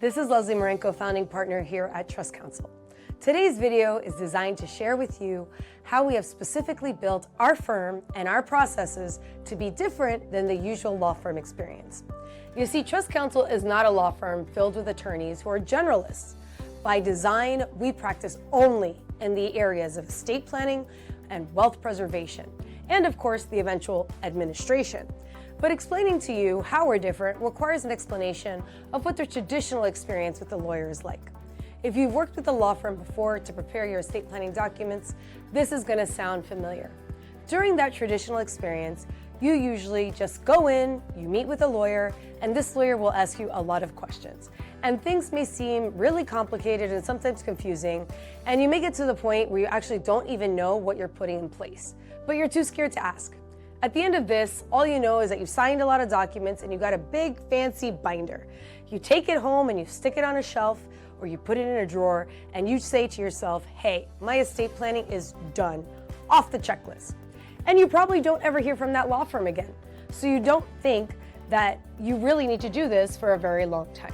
This is Leslie Marenko, founding partner here at Trust Counsel. Today's video is designed to share with you how we have specifically built our firm and our processes to be different than the usual law firm experience. You see, Trust Counsel is not a law firm filled with attorneys who are generalists. By design, we practice only in the areas of estate planning and wealth preservation, and of course, the eventual administration. But explaining to you how we're different requires an explanation of what their traditional experience with the lawyer is like. If you've worked with a law firm before to prepare your estate planning documents, this is going to sound familiar. During that traditional experience, you usually just go in, you meet with a lawyer, and this lawyer will ask you a lot of questions. And things may seem really complicated and sometimes confusing, and you may get to the point where you actually don't even know what you're putting in place, but you're too scared to ask. At the end of this, all you know is that you signed a lot of documents and you got a big fancy binder. You take it home and you stick it on a shelf or you put it in a drawer and you say to yourself, hey, my estate planning is done, off the checklist. And you probably don't ever hear from that law firm again. So you don't think that you really need to do this for a very long time.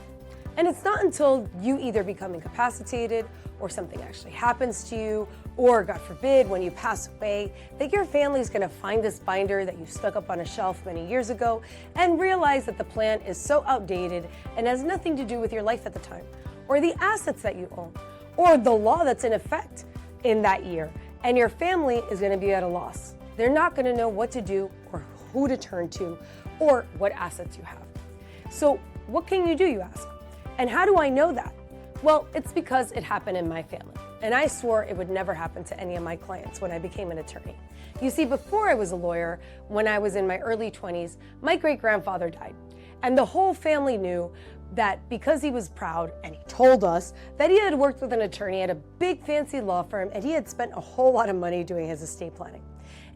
And it's not until you either become incapacitated or something actually happens to you, or God forbid, when you pass away, that your family is going to find this binder that you stuck up on a shelf many years ago and realize that the plan is so outdated and has nothing to do with your life at the time, or the assets that you own, or the law that's in effect in that year, and your family is going to be at a loss. They're not going to know what to do or who to turn to or what assets you have. So what can you do, you ask? And how do I know that? Well, it's because it happened in my family. And I swore it would never happen to any of my clients when I became an attorney. You see, before I was a lawyer, when I was in my early 20s, my great-grandfather died. And the whole family knew that because he was proud, and he told us that he had worked with an attorney at a big fancy law firm and he had spent a whole lot of money doing his estate planning.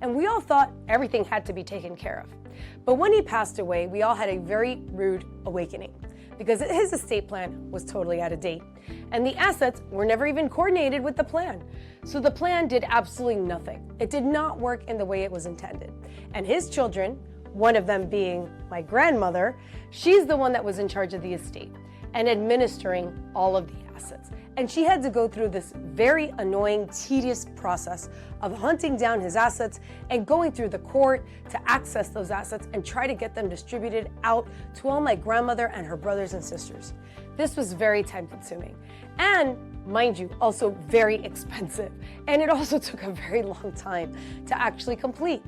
And we all thought everything had to be taken care of. But when he passed away, we all had a very rude awakening, because his estate plan was totally out of date. And the assets were never even coordinated with the plan. So the plan did absolutely nothing. It did not work in the way it was intended. And his children, one of them being my grandmother, she's the one that was in charge of the estate and administering all of the assets. And she had to go through this very annoying, tedious process of hunting down his assets and going through the court to access those assets and try to get them distributed out to all my grandmother and her brothers and sisters. This was very time-consuming and, mind you, also very expensive. And it also took a very long time to actually complete.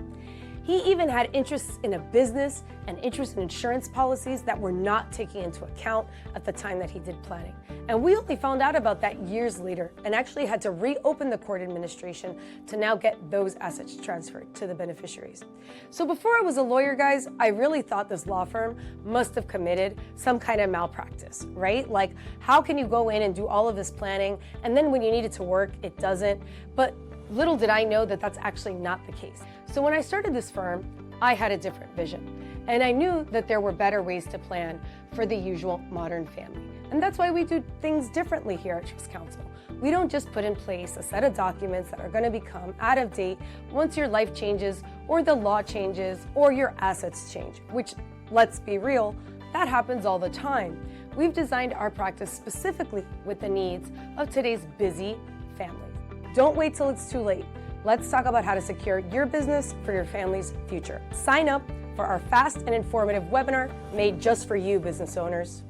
He even had interests in a business and interest in insurance policies that were not taken into account at the time that he did planning. And we only found out about that years later and actually had to reopen the court administration to now get those assets transferred to the beneficiaries. So before I was a lawyer, guys, I really thought this law firm must have committed some kind of malpractice, right? Like, how can you go in and do all of this planning and then when you need it to work, it doesn't? But little did I know that that's actually not the case. So when I started this firm, I had a different vision. And I knew that there were better ways to plan for the usual modern family. And that's why we do things differently here at Trust Counsel. We don't just put in place a set of documents that are going to become out of date once your life changes or the law changes or your assets change, which, let's be real, that happens all the time. We've designed our practice specifically with the needs of today's busy family. Don't wait till it's too late. Let's talk about how to secure your business for your family's future. Sign up for our fast and informative webinar made just for you, business owners.